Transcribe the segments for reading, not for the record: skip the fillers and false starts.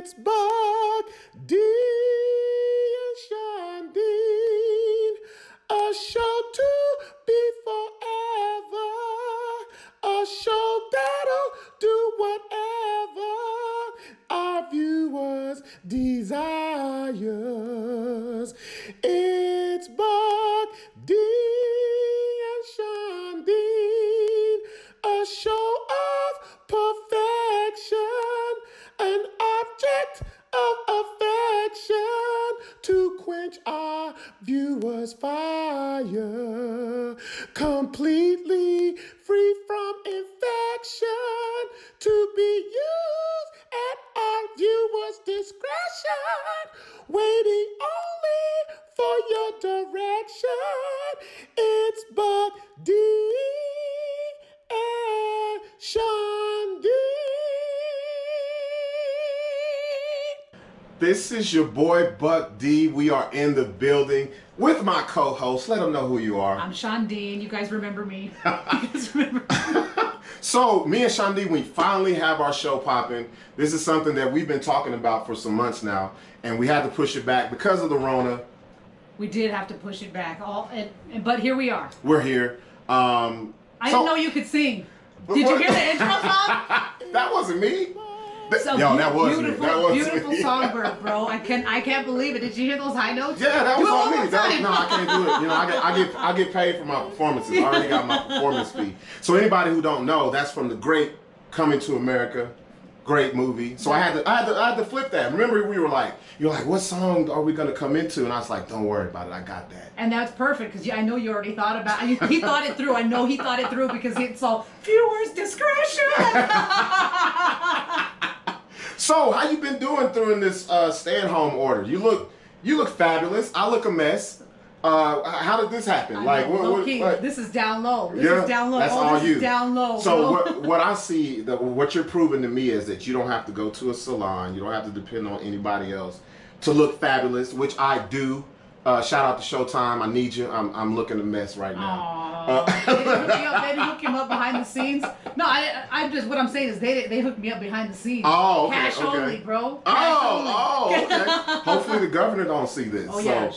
It's Buck D and Shondeen, a show to be forever, a show that'll do whatever our viewers desires. It's Buck D and Shondeen, a show of perfection, an object of affection to quench our viewers' fire, completely free from infection, to be used at our viewers' discretion, waiting only for your direction. It's Buck D and Shondeen. This is your boy Buck D. We are in the building with my co-host. Let them know who you are. I'm Shondeen. You guys remember me. You guys remember me. So, me and Shondeen, we finally have our show popping. This is something that we've been talking about for some months now, and we had to push it back because of the Rona. We did have to push it back, but here we are. We're here. I didn't know you could sing. Did you hear the intro song? That wasn't me. So that wasn't me. That wasn't beautiful me. songbird, bro. I can't believe it. Did you hear those high notes? Yeah, that was Do it on one me. more time. No, I can't do it. You know, I get paid for my performances. I already got my performance fee. So anybody who don't know, that's from the great Coming to America, great movie. So I had to flip that. Remember, you're like, what song are we gonna come into? And I was like, don't worry about it. I got that. And that's perfect because I know you already thought about it. He thought it through. I know he thought it through because it's all viewers' discretion. So, how you been doing during this stay-at-home order? You look fabulous. I look a mess. How did this happen? This is down low. This is down low. That's all you. Is down low. So what I see, what you're proving to me is that you don't have to go to a salon. You don't have to depend on anybody else to look fabulous, which I do. Shout out to Showtime. I need you. I'm looking a mess right now. They hook him up behind the scenes. No, I just what I'm saying is they hooked me up behind the scenes. Oh, okay. Cash only, bro. Okay. Hopefully the governor don't see this. Oh yeah.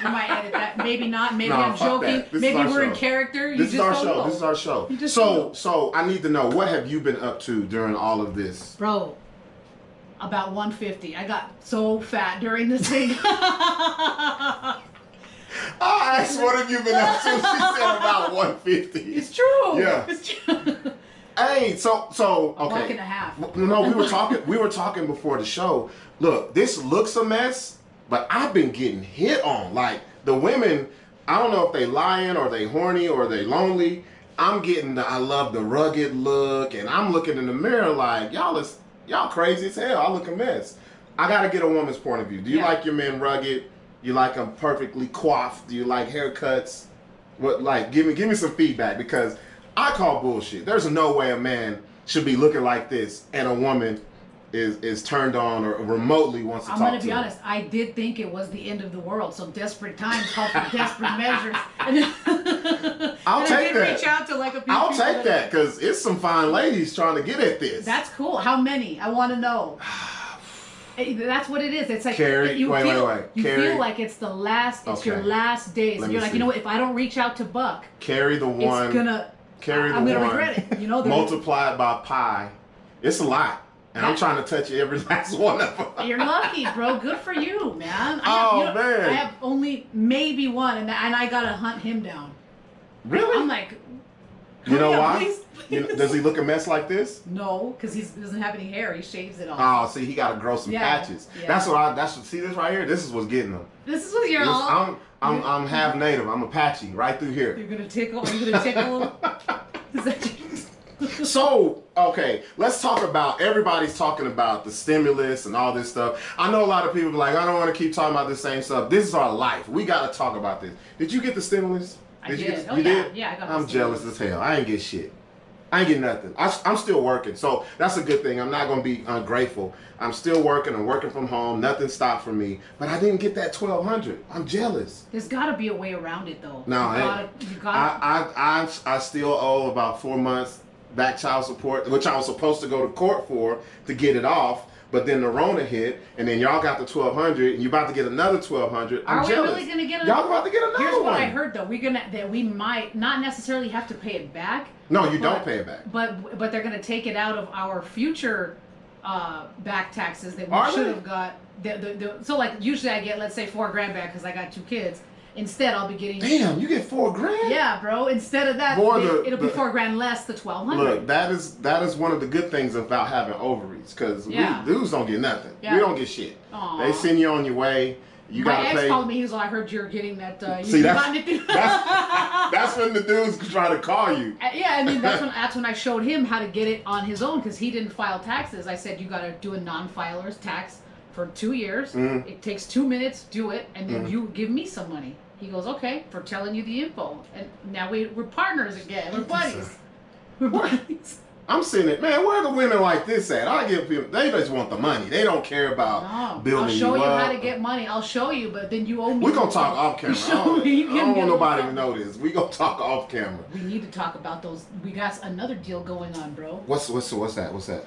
You might edit that. Maybe not. Maybe No, I'm joking. Maybe we're in character. This is our show. So I need to know, what have you been up to during all of this? Bro, about 150. I got so fat during this thing. I asked, what have you been up to? She said about 150. It's true. Yeah. It's true. Hey, so okay. Walk and a half. No, we were talking before the show. Look, this looks a mess, but I've been getting hit on. Like, the women, I don't know if they lying or they horny or they lonely. I'm getting I love the rugged look, and I'm looking in the mirror like, y'all crazy as hell. I look a mess. I gotta get a woman's point of view. Do you like your men rugged? You like them perfectly coiffed? Do you like haircuts? Give me some feedback, because I call bullshit. There's no way a man should be looking like this and a woman is turned on or remotely wants to talk to him. I'm gonna be honest. I did think it was the end of the world, so desperate times call for desperate measures. I'll take that. Reach out to like a few I'll people take that, because it's some fine ladies trying to get at this. That's cool. How many? I want to know. That's what it is. It's like Carrie, you Carrie, feel like it's the last. It's your last days. You're like, you know what? If I don't reach out to Buck, carry the one. It's gonna. I'm gonna regret it. You know, multiplied by pi. It's a lot. And I'm trying to touch every last one of them. You're lucky, bro. Good for you, man. Man. I have only maybe one, and I gotta hunt him down. Really? I'm like, you know why? Please. Does he look a mess like this? No, because he doesn't have any hair. He shaves it off. Oh, see, he got to grow some patches. Yeah. See this right here? This is what's getting him. This is what you're all. I'm half native. I'm Apache right through here. You're gonna tickle. You're gonna tickle him. Is that So, okay, let's talk about, everybody's talking about the stimulus and all this stuff. I know a lot of people are like, I don't want to keep talking about the same stuff. This is our life. We got to talk about this. Did you get the stimulus? I did. You did? Yeah, I got the I'm jealous as hell. I ain't get shit. I ain't get nothing. I'm still working, so that's a good thing. I'm not going to be ungrateful. I'm still working. I'm working from home. Nothing stopped from me. But I didn't get that $1,200. I'm jealous. There's got to be a way around it, though. No, you gotta. I still owe about 4 months back child support, which I was supposed to go to court for to get it off. But then the Rona hit, and then y'all got the 1,200, and you about to get another 1,200. I'm jealous. Are we really gonna get? Y'all about to get another one. Here's what I heard though. We might not necessarily have to pay it back. No, you don't pay it back. But they're gonna take it out of our future back taxes that we should have got. So like usually I get, let's say, $4,000 back because I got 2 kids. Instead, I'll be getting. Damn, you get $4,000. Yeah, bro. Instead of that, it'll be $4,000 less the 1,200. Look, that is one of the good things about having ovaries, because we dudes don't get nothing. Yeah. We don't get shit. Aww. They send you on your way. You My gotta ex pay. called me. He was like, "I heard you're getting that." See, that's when the dudes try to call you. Yeah, I mean that's when I showed him how to get it on his own because he didn't file taxes. I said you got to do a non-filer's tax for 2 years. Mm-hmm. It takes 2 minutes. Do it, and then you give me some money. He goes, okay, for telling you the info. And now we're partners again. We're buddies. We're buddies. I'm sitting it, man, where are the women like this at? I give people, they just want the money. They don't care about building you up. I'll show you how to get money. I'll show you, but then you owe me. We're going to talk off camera. I don't want nobody to know this. We're going to talk off camera. We need to talk about those. We got another deal going on, bro. What's that?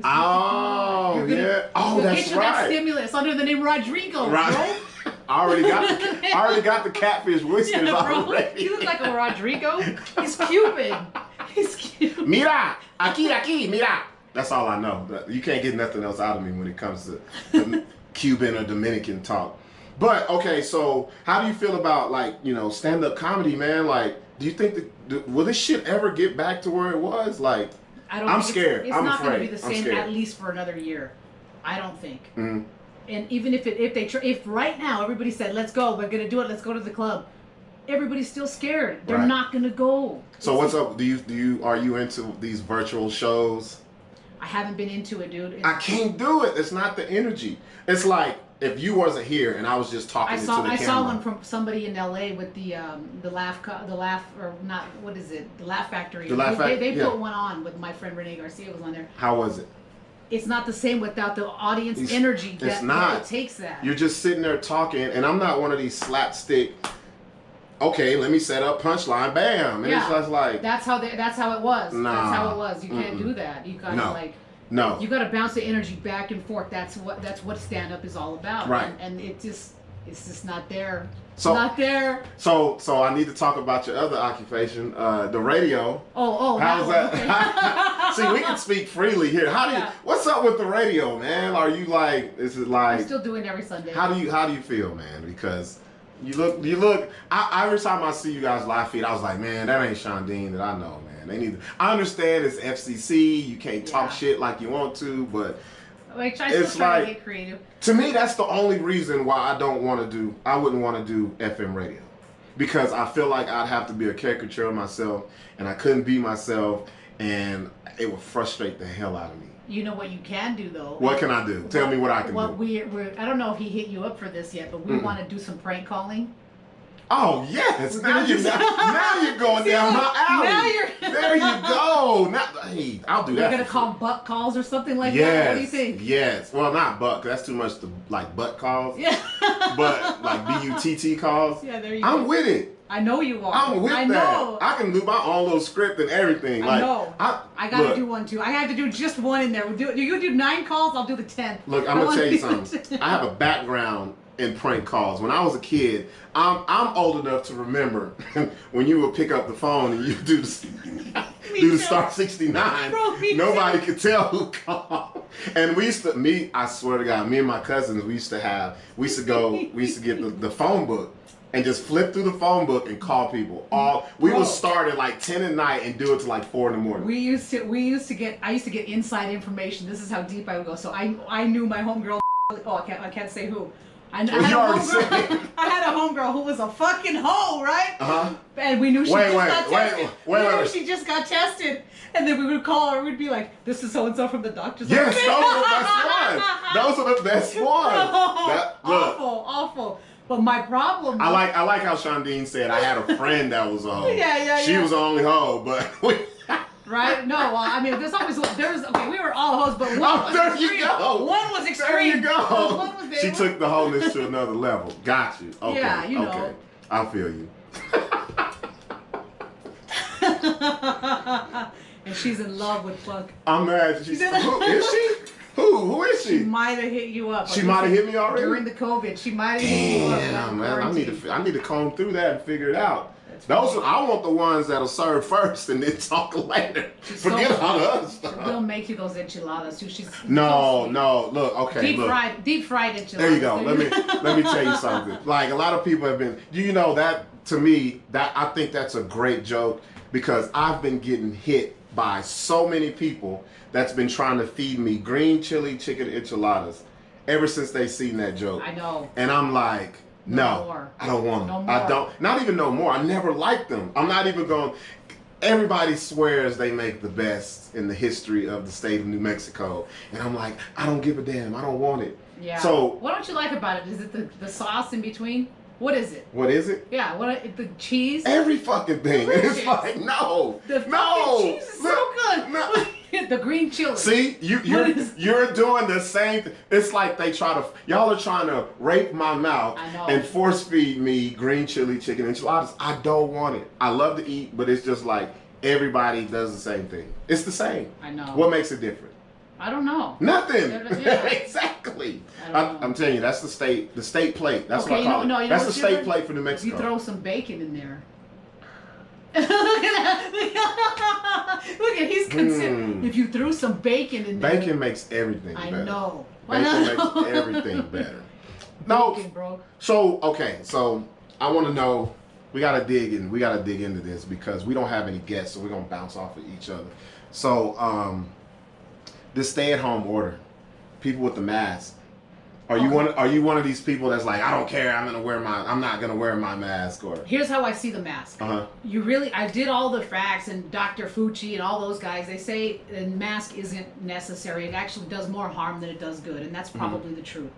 Oh, yeah. Oh, that's get you right. That stimulus under the name Rodrigo, right. Bro. I already got the catfish whiskers already. You look like a Rodrigo. He's Cuban. He's Cuban. Mira, aquí, mira. That's all I know. You can't get nothing else out of me when it comes to Cuban or Dominican talk. But okay, so how do you feel about stand-up comedy, man? Like, do you think will this shit ever get back to where it was? Like, I'm scared. It's not going to be the same at least for another year. I don't think. Mm-hmm. And even if right now everybody said, let's go, we're going to do it, let's go to the club, everybody's still scared. They're not going to go. So what's up? Are you into these virtual shows? I haven't been into it, dude. I can't do it. It's not the energy. It's like if you wasn't here and I was just talking to the camera. I saw one from somebody in LA with the Laugh Factory. They put one on with my friend Renee Garcia was on there. How was it? It's not the same without the audience energy that it takes that. You're just sitting there talking, and I'm not one of these slapstick, okay, let me set up punchline, bam. And it's just like... That's how it was. Nah, that's how it was. You can't do that. You gotta you gotta bounce the energy back and forth. That's what stand-up is all about. Right. And it's just not there. So, not there. So I need to talk about your other occupation, the radio. How's that? Okay. See, we can speak freely here. What's up with the radio, man? Are you I'm still doing it every Sunday. How do you feel, man? Because you look. Every time I see you guys live feed, I was like, man, that ain't Shondeen that I know, man. I understand it's FCC. You can't talk shit like you want to, but. Like, I still try to get creative. To me, that's the only reason why I wouldn't want to do FM radio. Because I feel like I'd have to be a caricature of myself, and I couldn't be myself, and it would frustrate the hell out of me. You know what you can do, though? What can I do? Tell me what I can do. I don't know if he hit you up for this yet, but we want to do some prank calling. Oh, yes. Now you're going down my alley. There you go. I'll do that. You're going to call butt calls or something like that? What do you think? Yes. Well, not butt. That's too much butt calls. Yeah. But BUTT calls. Yeah, there you go. I'm with it. I know you are. I'm with that. Know. I can do my own little script and everything. I know. I got to do one too. I have to do just one in there. You do 9 calls, I'll do the 10th. Look, I'm going to tell you something. I have a background in prank calls. When I was a kid, I'm old enough to remember when you would pick up the phone and you do the star 69. Bro, nobody could tell who called. And I swear to God, me and my cousins, we used to get the phone book and just flip through the phone book and call people. We would start at 10 at night and do it to 4 in the morning. I used to get inside information. This is how deep I would go. So I knew my homegirl. I can't say who. I had a homegirl who was a fucking hoe, right? Uh-huh. And we knew she she just got tested. And then we would call her and we'd be like, this is so-and-so from the doctor's office. Yes, those are the best ones. Awful. But my problem was, I like how Shondeen said I had a friend that was a hoe. Yeah. She was the only hoe, but right? No, well, I mean, we were all hoes, but one was extreme. Go. One was extreme. There you go. She took the wholeness to another level. Got you. Okay. Yeah, you know. Okay. I feel you. and she's in love with Buck. I'm mad. Who is she? Who is she? She might have hit you up. She might have hit me already during the COVID. She might have hit you up. Damn, man, I need to comb through that and figure it out. I want the ones that'll serve first and then talk later. Forget all the other stuff. They'll make you those enchiladas too. No. Look, okay, deep fried enchiladas. There you go. Let me tell you something. Like a lot of people have been. You know that to me that I think that's a great joke because I've been getting hit by so many people that's been trying to feed me green chili chicken enchiladas ever since they seen that joke. I know. And I'm like, no, I don't want them. No more. I don't. Not even no more. I never liked them. I'm not even going. Everybody swears they make the best in the history of the state of New Mexico, and I'm like, I don't give a damn. I don't want it. Yeah. So what don't you like about it? Is it the sauce in between? What is it? What is it? Yeah. The cheese? Every fucking thing. Delicious. It's like no. The fucking cheese is so good. No. The green chili. See, you're doing the same thing. It's like y'all are trying to rape my mouth and force feed me green chili chicken enchiladas. I don't want it. I love to eat, but it's just like everybody does the same thing. It's the same. I know. What makes it different? I don't know. Nothing. Yeah. Exactly. I'm telling you, that's the state plate. That's what I call it. That's the state plate for New Mexico. You throw some bacon in there. Look at he's considering. If you threw some bacon in there. Bacon makes everything better. I know. Bacon makes everything better. No. Bacon, bro. So I want to know. We gotta dig into this because we don't have any guests, so we're gonna bounce off of each other. So this stay-at-home order, people with the mask. Are you one of these people that's like, I don't care, I'm not gonna wear my mask? Or here's how I see the mask. I did all the facts, and Dr. Fucci and all those guys, they say the mask isn't necessary. It actually does more harm than it does good, and that's probably the truth.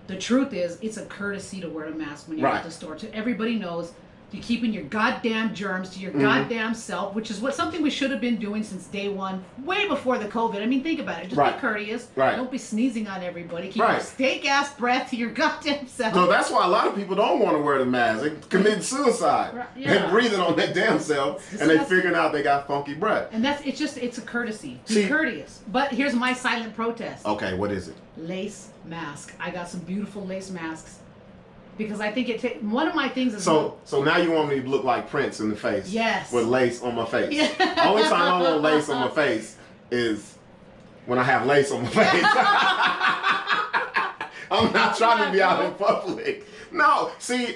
The truth is, it's a courtesy to wear a mask when you're at the store. Everybody knows you're keeping your goddamn germs to your goddamn self, which is something we should have been doing since day one, way before the COVID. I mean, think about it. Just be courteous. Don't be sneezing on everybody. Keep your steak-ass breath to your goddamn self. So that's why a lot of people don't want to wear the mask. They commit suicide. They're breathing on their damn self, and they figuring out they got funky breath. And it's a courtesy. Be courteous. But here's my silent protest. Okay, what is it? Lace mask. I got some beautiful lace masks. Because I think one of my things is... So now you want me to look like Prince in the face? Yes. With lace on my face. Yeah. Only time I want lace on my face is when I have lace on my face. I'm not trying to be out in public. No, see,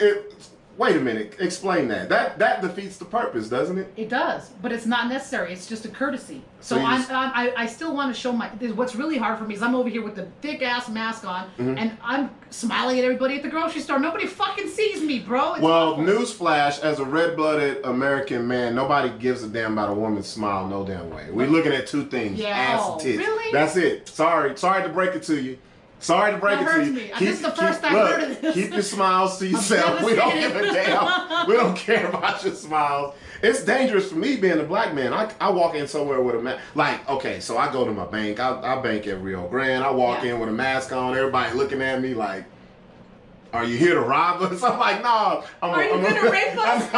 wait a minute. Explain that. That defeats the purpose, doesn't it? It does, but it's not necessary. It's just a courtesy. So I still want to show what's really hard for me is I'm over here with the thick ass mask on, and I'm smiling at everybody at the grocery store. Nobody fucking sees me, bro. It's awful. Newsflash, as a red-blooded American man, nobody gives a damn about a woman's smile no damn way. We're looking at two things, ass and tits. Really? That's it. Sorry to break it to you. Sorry to break it to you. This is the first I've heard of this. Keep your smiles to yourself. We don't give a damn. We don't care about your smiles. It's dangerous for me being a black man. I walk in somewhere with a mask. Like, okay, so I go to my bank. I bank at Rio Grande. I walk in with a mask on. Everybody looking at me like, are you here to rob us? I'm like, no. Are you going to rape us?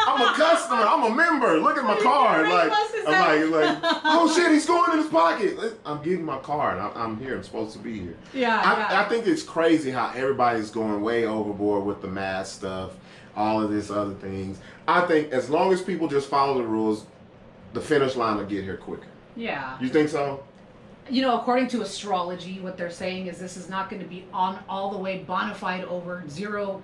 I'm a customer. I'm a member. Look at my card. I'm like, oh shit, he's going in his pocket. I'm getting my card. I'm here. I'm supposed to be here. I think it's crazy how everybody's going way overboard with the mask stuff, all of this other things. I think as long as people just follow the rules, the finish line will get here quicker. Yeah. You think so? According to astrology, what they're saying is this is not going to be on all the way bona fide over 0,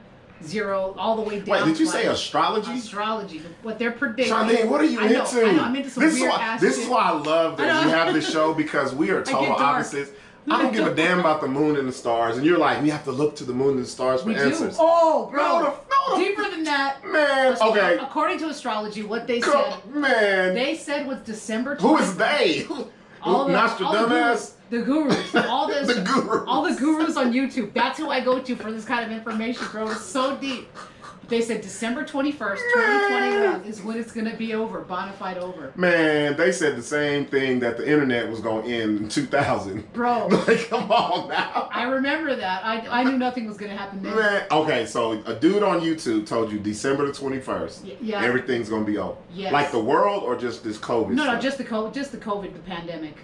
all the way down. Wait, did you say astrology? Astrology. What they're predicting. Shondeen, what are you into? I know, I'm into some weird ass shit. This is why I love that you have this show, because we are total opposites. I don't give a damn about the moon and the stars, and you're like, we have to look to the moon and the stars for answers. Oh, bro. No, deeper than that. Man, okay. According to astrology, what they said. Man. They said was December 20th. Who is they? Nostradamus? The gurus. The gurus. All the gurus on YouTube. That's who I go to for this kind of information, bro. It's so deep. They said December 21st, 2021 is when it's going to be over, bona fide over. Man, they said the same thing that the internet was going to end in 2000. Bro. Like, come on now. I remember that. I knew nothing was going to happen then. Man, okay, so a dude on YouTube told you December the 21st, yeah. everything's going to be over. Yes. Like the world or just this COVID No, stuff? no, just the COVID, the pandemic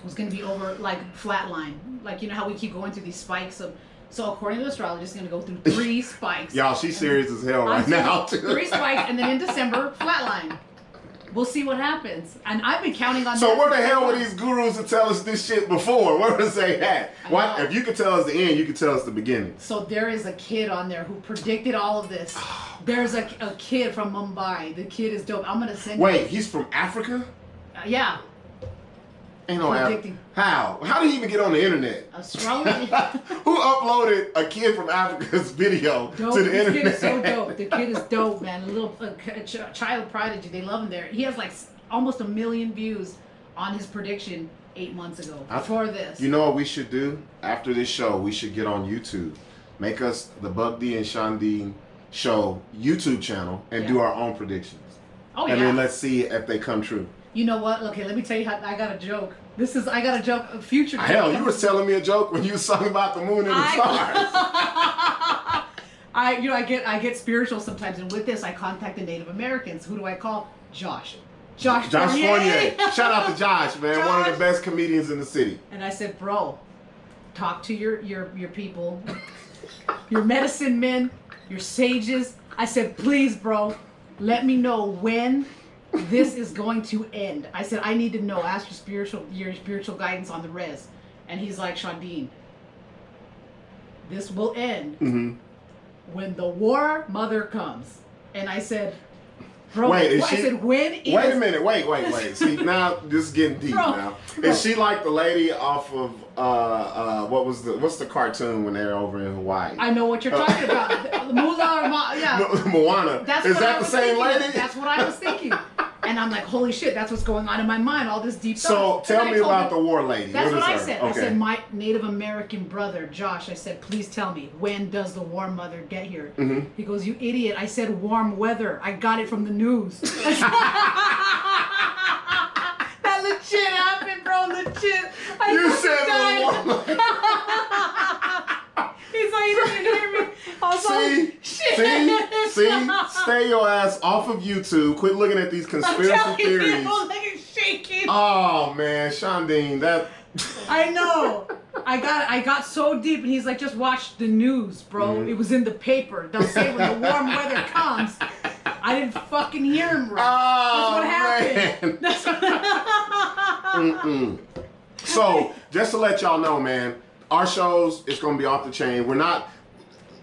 was going to be over, like flatline. Like, you know how we keep going through these spikes of... So according to astrology, it's going to go through 3 spikes. Y'all, she's serious as hell right now, too. 3 spikes, and then in December, flatline. We'll see what happens. And I've been counting on So that. where the hell were these gurus to tell us this shit before? Where was they at? What if you could tell us the end, you could tell us the beginning. So there is a kid on there who predicted all of this. There's a kid from Mumbai. The kid is dope. I'm going to send you... Wait, he's from Africa? Yeah. Ain't no Predicting. How? How did he even get on the internet? Astrology. Who uploaded a kid from Africa's video Dope. to the This internet? kid is so dope. The kid is dope, man. A little child prodigy. They love him there. He has like almost 1 million views on his prediction 8 months ago. Before this. You know what we should do? After this show, we should get on YouTube. Make us the Buck D and Shondeen Show YouTube channel and do our own predictions. Oh, and yeah. then let's see if they come true. You know what? Okay, let me tell you how I got a joke. I got a joke, a future joke. Hell, you was telling me a joke when you was talking about the moon and the stars. I get spiritual sometimes, and with this, I contact the Native Americans. Who do I call? Josh Fournier. Shout out to Josh, man. Josh. One of the best comedians in the city. And I said, bro, talk to your people, your medicine men, your sages. I said, please, bro, let me know when this is going to end. I said, I need to know. Ask your spiritual guidance on the res. And he's like, Shondeen, this will end when the war mother comes. And I said, bro, wait, I said, when is... Wait a minute, wait. See, now this is getting deep now. Is she like the lady off of what's the cartoon when they're over in Hawaii? I know what you're talking about. Moana. Is that the same lady? That's what I was thinking. And I'm like, holy shit, that's what's going on in my mind, all this deep thought. So tell me about the war lady. That's what I said. Okay. I said, my Native American brother, Josh, I said, please tell me, when does the war mother get here? He goes, you idiot. I said warm weather. I got it from the news. That legit happened, bro. Legit. You said the war lady. He's like, he didn't hear me. I was like, shit. See, stay your ass off of YouTube. Quit looking at these conspiracy theories. Like it's shaking. Oh man, Shondeen, that. I know. I got so deep, and he's like, just watch the news, bro. It was in the paper. They'll say when the warm weather comes. I didn't fucking hear him right. Oh, That's what happened. So, just to let y'all know, man, our shows is going to be off the chain.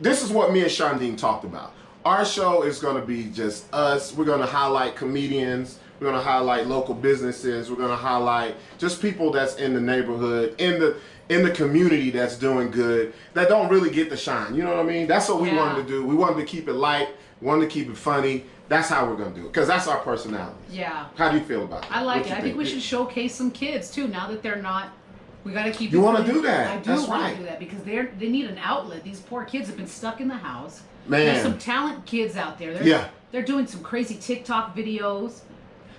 This is what me and Shondeen talked about. Our show is going to be just us. We're going to highlight comedians. We're going to highlight local businesses. We're going to highlight just people that's in the neighborhood, in the community that's doing good, that don't really get the shine. You know what I mean? That's what we wanted to do. We wanted to keep it light, wanted to keep it funny. That's how we're going to do it, because that's our personality. Yeah. How do you feel about it? I like it. I think we should showcase some kids, too, now that they're not... We got to keep... You want to do that? I do want to do that, because they need an outlet. These poor kids have been stuck in the house. Man. There's some talent kids out there. They're doing some crazy TikTok videos.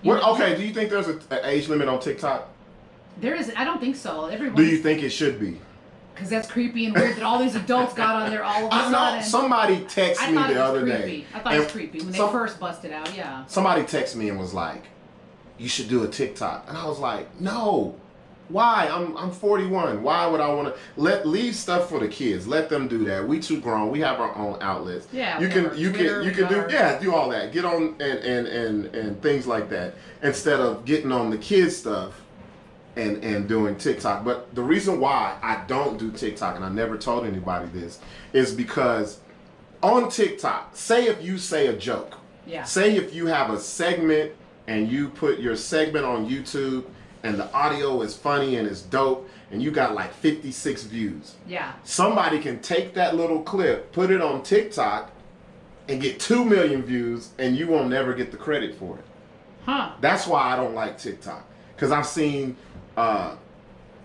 Okay, do you think there's an age limit on TikTok? There is. I don't think so. Do you think it should be? Because that's creepy and weird that all these adults got on there all of a sudden. I know. Somebody texted me the other day. I thought it was creepy when they first busted out, yeah. Somebody texted me and was like, you should do a TikTok. And I was like, no. Why? I'm 41. Why would I want to leave stuff for the kids? Let them do that. We too grown. We have our own outlets. Yeah. You can do all that. Get on and things like that instead of getting on the kids stuff and doing TikTok. But the reason why I don't do TikTok, and I never told anybody this, is because on TikTok, say if you say a joke. Yeah. Say if you have a segment and you put your segment on YouTube and the audio is funny and it's dope, and you got like 56 views. Yeah. Somebody can take that little clip, put it on TikTok, and get 2 million views, and you won't never get the credit for it. Huh. That's why I don't like TikTok. Because I've seen a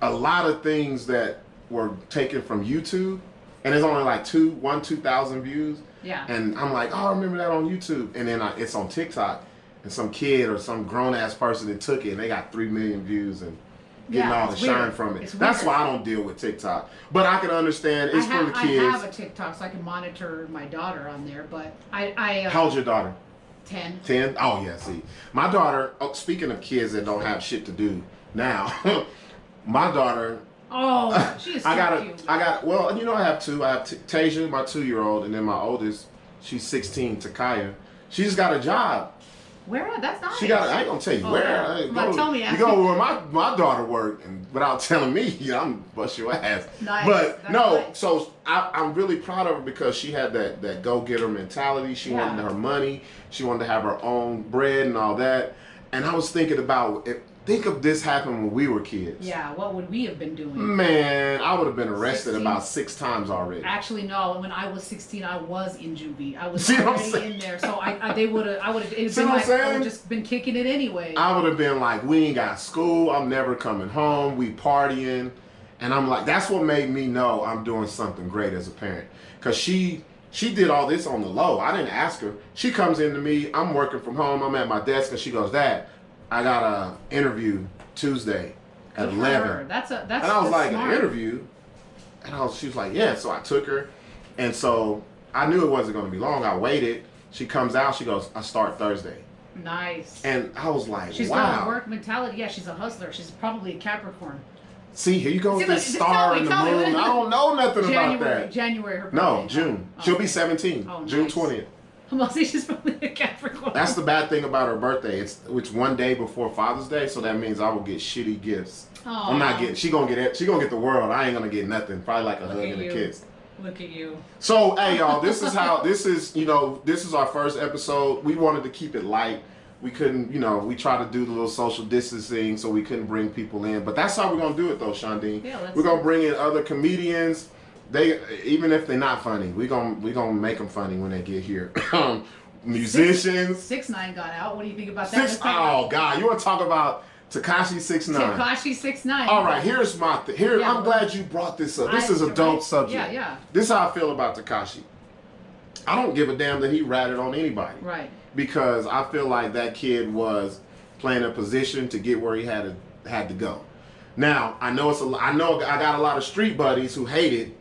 lot of things that were taken from YouTube, and there's only like 2,000 views. Yeah. And I'm like, oh, I remember that on YouTube. And then it's on TikTok. And some kid or some grown-ass person that took it, and they got 3 million views and getting all the shine from it. That's why I don't deal with TikTok. But I can understand it's for the kids. I have a TikTok, so I can monitor my daughter on there. But How old's your daughter? 10. 10? Oh, yeah, see. My daughter, speaking of kids that don't have shit to do now, my daughter... Oh, she is so cute. Well, you know, I have two. I have Tasia, my 2-year-old, and then my oldest, she's 16, Takaya. She just got a job. Where? That's nice. I ain't gonna tell you where. Yeah. Tell me. You go where my daughter worked, and without telling me, I'm bust your ass. Nice. But that's no, nice. so I'm really proud of her because she had that go-getter mentality. She wanted her money. She wanted to have her own bread and all that. And I was thinking about think of this happened when we were kids. Yeah, what would we have been doing? Man, I would have been arrested 16? about 6 times already. Actually, no. When I was 16, I was in juvie. I was See what I'm already saying? in there, so I would have See what I'm saying? I would have just been kicking it anyway. I would have been like, we ain't got school. I'm never coming home. We partying. And I'm like, that's what made me know I'm doing something great as a parent. Because she did all this on the low. I didn't ask her. She comes into me. I'm working from home. I'm at my desk. And she goes, Dad, I got an interview Tuesday at 11. That's and I was like, smart. an interview? And she was like, yeah. So I took her. And so I knew it wasn't going to be long. I waited. She comes out. She goes, I start Thursday. Nice. And I was like, she's wow. got a work mentality. Yeah, she's a hustler. She's probably a Capricorn. See, here you go with this star in the moon. I don't know nothing about that. January, her No, birthday. June. Oh, She'll be 17. Oh, June nice. 20th. I'm gonna say she's probably a Capricorn. That's the bad thing about her birthday. It's one day before Father's Day, so that means I will get shitty gifts. Aww. I'm not getting. She gonna get it. She gonna get the world. I ain't gonna get nothing. Probably like a hug and a kiss. Look at you. So hey y'all, this is our first episode. We wanted to keep it light. We couldn't, we tried to do the little social distancing, so we couldn't bring people in. But that's how we're gonna do it though, Shondeen. Yeah, we're gonna bring in other comedians. They, even if they're not funny, we gonna make them funny when they get here. Musicians. 6ix9ine got out. What do you think about that? Oh God, you want to talk about Tekashi 6ix9ine? Tekashi 6ix9ine. All right, here's my I'm glad you brought this up. This is a dope subject. Yeah. This is how I feel about Tekashi. I don't give a damn that he ratted on anybody. Right. Because I feel like that kid was playing a position to get where he had to go. Now I know I got a lot of street buddies who hate it,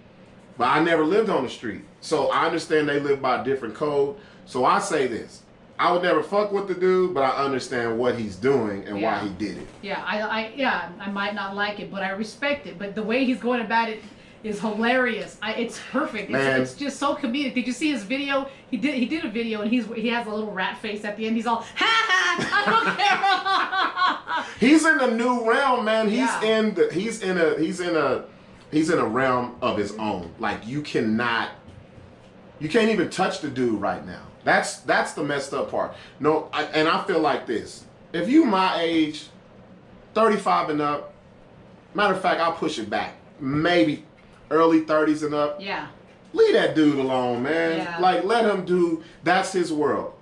but I never lived on the street, so I understand they live by a different code. So I say this: I would never fuck with the dude, but I understand what he's doing and why he did it. Yeah, I might not like it, but I respect it. But the way he's going about it is hilarious. It's perfect. It's just so comedic. Did you see his video? He did a video and he has a little rat face at the end. He's all I don't care. He's in a new realm, man. He's in a realm of his own. Like you can't even touch the dude right now. That's the messed up part. No, and I feel like this. If you my age, 35 and up, matter of fact, I'll push it back. Maybe early 30s and up. Yeah. Leave that dude alone, man. Yeah. Like, let him that's his world.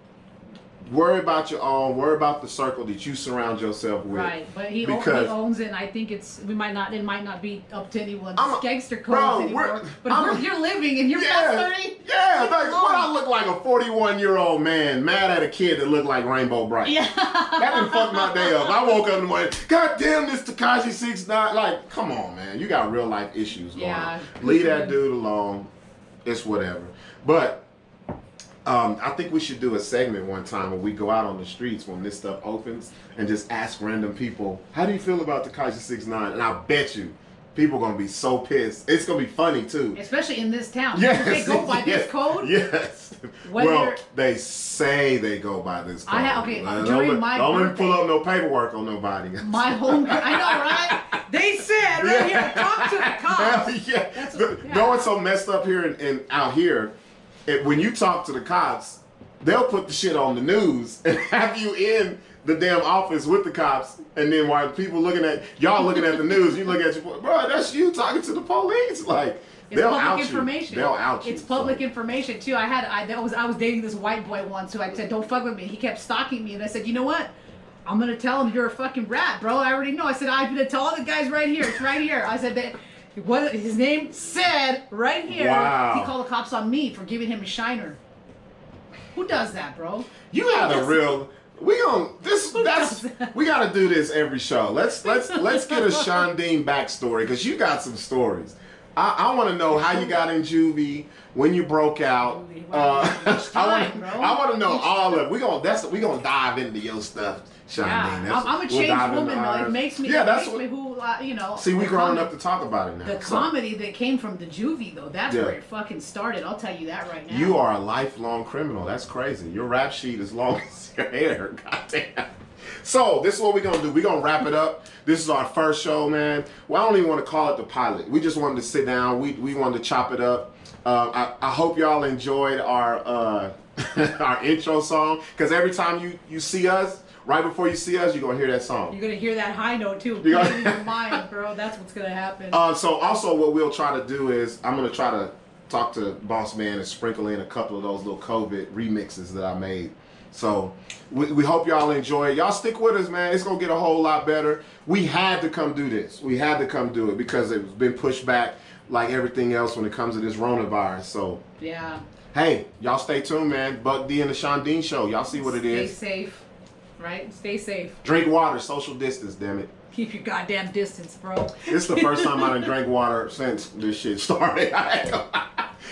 Worry about your own. Worry about the circle that you surround yourself with. Right, but he owns it. And I think it might not be up to anyone's gangster codes anymore. But you're living and you're past 30. Yeah, like what I look like a 41-year-old man mad at a kid that looked like Rainbow Bright. Yeah. That didn't fuck my day up. I woke up in the morning, God damn this Tekashi 6ix9ine. Like, come on, man. You got real life issues going on. Leave that dude alone. It's whatever. But I think we should do a segment one time where we go out on the streets when this stuff opens and just ask random people, how do you feel about Tekashi 6ix9ine? And I bet you people are going to be so pissed. It's going to be funny too. Especially in this town. Yes. They go by this code? Yes. Well, they say they go by this code. During my don't birthday. Don't pull up no paperwork on nobody. My home, I know, right? They said right here, talk to the cops. No, it's so messed up here and out here. When you talk to the cops, they'll put the shit on the news and have you in the damn office with the cops, and then while people looking at the news, you look at your bro, that's you talking to the police. Like it's they'll public out information. You. They'll out you. It's public information too. I was dating this white boy once who I said don't fuck with me. He kept stalking me, and I said, you know what? I'm gonna tell him you're a fucking rat, bro. I already know. I said I'm gonna tell all the guys right here. It's right here. I said that. What his name said right here. Wow. He called the cops on me for giving him a shiner. Who does that, bro? You had a real. We gotta do this every show. Let's get a Shondeen backstory because you got some stories. I want to know how you got in juvie, when you broke out. I want to know all of it. We gonna dive into your stuff, Shondeen. Yeah, I'm a changed woman though. It makes me. Who See, we growing up to talk about it now. The comedy that came from the juvie though, that's where it fucking started. I'll tell you that right now. You are a lifelong criminal. That's crazy. Your rap sheet is long as your hair. Goddamn. So this is what we're gonna do. We're gonna wrap it up. This is our first show, man. Well, I don't even want to call it the pilot. We just wanted to sit down. We wanted to chop it up. I hope y'all enjoyed our our intro song, because every time you see us, right before you see us, you're gonna hear that song. You're gonna hear that high note too. Play it in your mind, bro. That's what's gonna happen. So also what we'll try to do is I'm gonna try to talk to Boss Man and sprinkle in a couple of those little COVID remixes that I made. So we hope y'all enjoy it. Y'all stick with us, man. It's going to get a whole lot better. We had to come do this. We had to come do it because it's been pushed back like everything else when it comes to this coronavirus. So, yeah. Hey, y'all stay tuned, man. Buck D and the Shondeen Show. Y'all see what it is. Stay safe, right? Stay safe. Drink water. Social distance, damn it. Keep your goddamn distance, bro. This is the first time I done drank water since this shit started.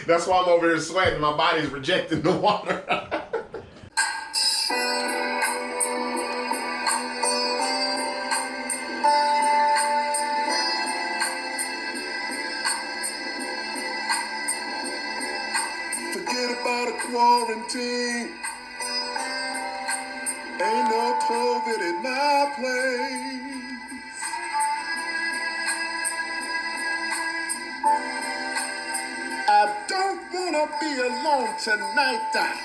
That's why I'm over here sweating. My body's rejecting the water. Forget about a quarantine. Ain't no COVID in my place. I don't wanna be alone tonight.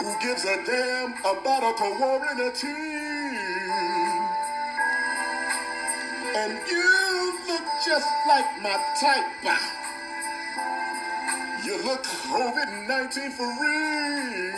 Who gives a damn about a quarantine? And you look just like my type. You look COVID-19 for real.